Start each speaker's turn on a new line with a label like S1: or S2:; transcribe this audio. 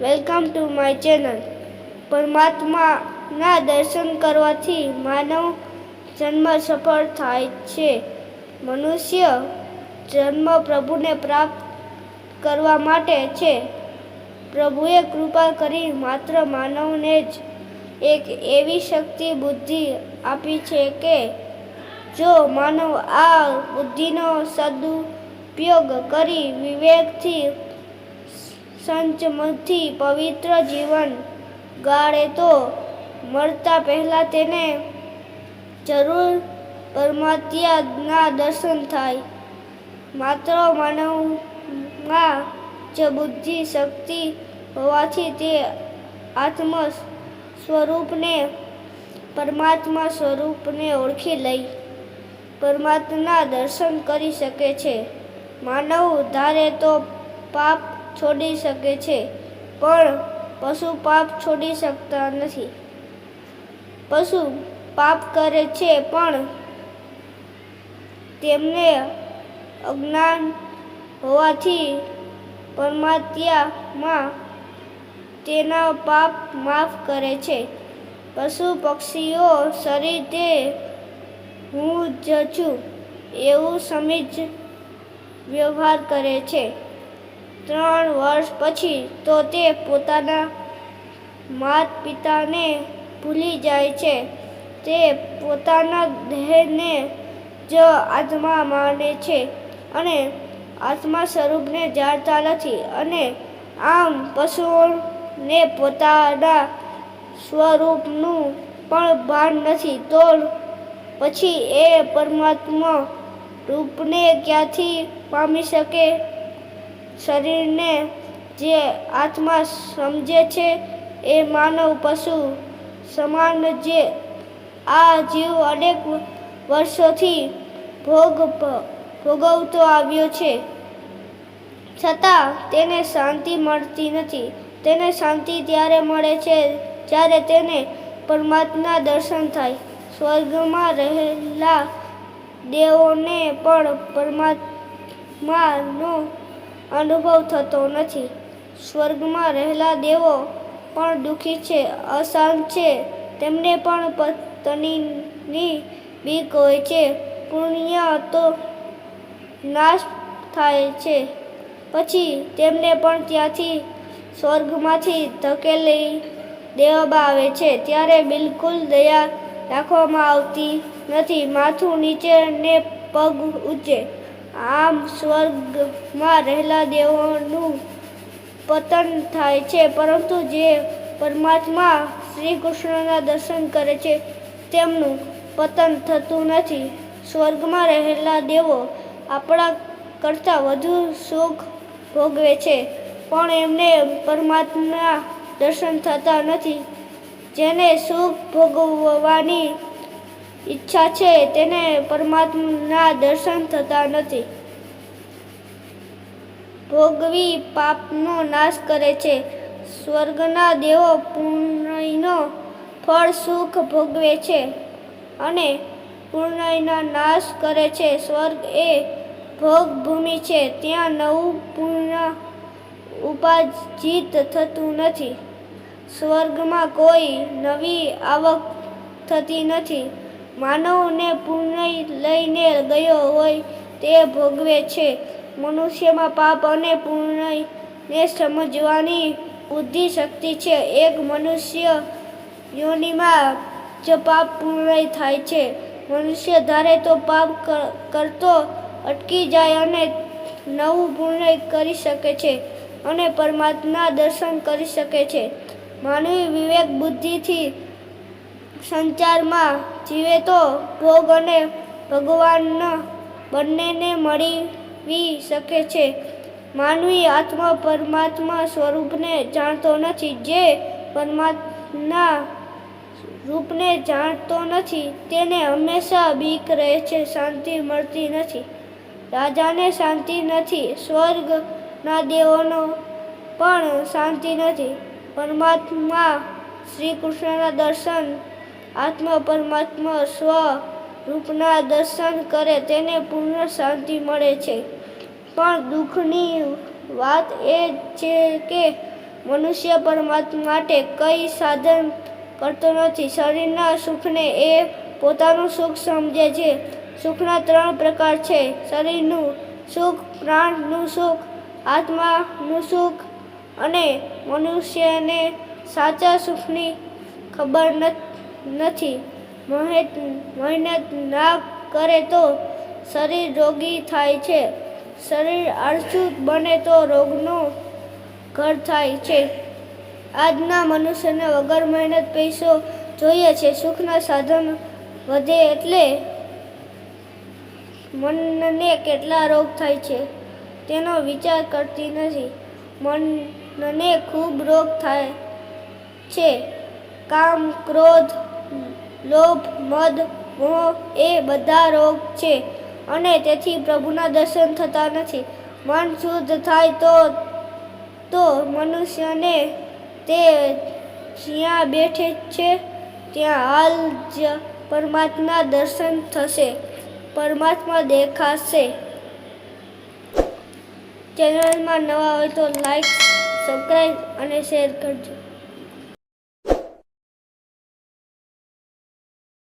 S1: Welcome to my channel. પરમાત્માના દર્શન કરવાથી માનવ જન્મ સફળ થાય છે. મનુષ્ય જન્મ પ્રભુને પ્રાપ્ત કરવા માટે છે. પ્રભુએ કૃપા કરી માત્ર માનવને જ એક એવી શક્તિ બુદ્ધિ આપી છે કે જો માનવ આ બુદ્ધિનો સદુપયોગ કરી વિવેકથી સંચમનથી પવિત્ર જીવન ગાળે તો મરતા પહેલા તેને જરૂર પરમાત્માના દર્શન થાય. માત્ર માનવમાં જ બુદ્ધિ શક્તિ હોવાથી તે આત્મ સ્વરૂપને પરમાત્મા સ્વરૂપને ઓળખી લઈ પરમાત્માના દર્શન કરી શકે છે. માનવ ધારે તો પાપ છોડી શકે છે, પણ પશુ પાપ છોડી શકતા નથી. પશુ પાપ કરે છે, પણ તેમને અજ્ઞાન હોવાથી પરમાત્મા તેના પાપ માફ કરે છે. પશુ પક્ષીઓ શરીર તે હું જ છું એવું સમજી વ્યવહાર કરે છે. 3 વર્ષ પછી તો તે પોતાના માત પિતાને ભૂલી જાય છે. તે પોતાના દેહને જ આત્મા માને છે અને આત્મા સ્વરૂપને જાણતા નથી. અને આમ પશુઓને પોતાના સ્વરૂપનું પણ ભાન નથી, તો પછી એ પરમાત્મા રૂપને ક્યાંથી પામી શકે? શરીરને જે આત્મા સમજે છે એ માનવ પશુ સમાન જે આ જીવ અનેક વર્ષોથી ભોગવતો આવ્યો છે, છતાં તેને શાંતિ મળતી નથી. તેને શાંતિ ત્યારે મળે છે જ્યારે તેને પરમાત્માના દર્શન થાય. સ્વર્ગમાં રહેલા દેવોને પણ પરમાત્માનો અનુભવ થતો નથી. સ્વર્ગમાં રહેલા દેવો પણ દુઃખી છે, અશાંત છે. તેમને પણ પત્નીની બીક હોય છે. પુણ્ય તો નાશ થાય છે, પછી તેમને પણ ત્યાંથી સ્વર્ગમાંથી ધકેલી દેવામાં આવે છે. ત્યારે બિલકુલ દયા રાખવામાં આવતી નથી. માથું નીચે ને પગ ઊંચે. આમ સ્વર્ગમાં રહેલા દેવોનું પતન થાય છે, પરંતુ જે પરમાત્મા શ્રી કૃષ્ણના દર્શન કરે છે તેમનું પતન થતું નથી. સ્વર્ગમાં રહેલા દેવો આપણા કરતાં વધુ સુખ ભોગવે છે, પણ એમને પરમાત્માના દર્શન થતા નથી. જેને સુખ ભોગવવાની ઈચ્છા છે તેને પરમાત્માના દર્શન થતા નથી. ભોગવી પાપનો નાશ કરે છે. સ્વર્ગના દેવો પુણ્યનો ફળ સુખ ભોગવે છે અને પુણ્યનો નાશ કરે છે. સ્વર્ગ એ ભોગ ભૂમિ છે. ત્યાં નવું પુણ્ય ઉપાર્જિત થતું નથી. સ્વર્ગમાં કોઈ નવી આવક થતી નથી. માનવને પુણ્ય લઈને ગયો હોય તે ભોગવે છે. મનુષ્યમાં પાપ અને પુણ્યને સમજવાની બુદ્ધિ શક્તિ છે. એક મનુષ્ય યોનિમાં જ પાપ પુણ્ય થાય છે. મનુષ્ય ધારે તો પાપ કરતો અટકી જાય અને નવું પુણ્ય કરી શકે છે અને પરમાત્માના દર્શન કરી શકે છે. માનવી વિવેક બુદ્ધિથી સંસારમાં જીવે તો ભોગ અને ભગવાન બંનેને મેળવી શકે છે. માનવી આત્મા પરમાત્મા સ્વરૂપને જાણતો નથી. જે પરમાત્માના રૂપને જાણતો નથી તેને હંમેશા બીક રહે છે, શાંતિ મળતી નથી. રાજાને શાંતિ નથી, સ્વર્ગના દેવોને પણ શાંતિ નથી. પરમાત્મા શ્રી કૃષ્ણના દર્શન આત્મા પરમાત્મા સ્વરૂપના દર્શન કરે તેને પૂર્ણ શાંતિ મળે છે. પણ દુઃખની વાત એ છે કે મનુષ્ય પરમાત્મા માટે કંઈ સાધન કરતો નથી. શરીરના સુખને એ પોતાનું સુખ સમજે છે. સુખના 3 પ્રકાર છે: શરીરનું સુખ, પ્રાણનું સુખ, આત્માનું સુખ. અને મનુષ્યને સાચા સુખની ખબર નથી. મહેનત ના કરે તો શરીર રોગી થાય છે. શરીર આળસુ બને તો રોગનું ઘર થાય છે. આજના મનુષ્યને વગર મહેનત પૈસો જોઈએ છે. સુખના સાધન વધે એટલે મનને કેટલા રોગ થાય છે તેનો વિચાર કરતી નથી. મનને ખૂબ રોગ થાય છે. કામ, ક્રોધ, લોભ, મદ, મોહ એ બધા રોગ છે અને તેથી પ્રભુના દર્શન થતા નથી. મન શુદ્ધ થાય તો મનુષ્યને તે જ્યાં બેઠે છે ત્યાં હાલ જ પરમાત્મા દર્શન થશે, પરમાત્મા દેખાશે. ચેનલમાં નવા હોય તો લાઈક, સબસ્ક્રાઈબ અને શેર કરજો.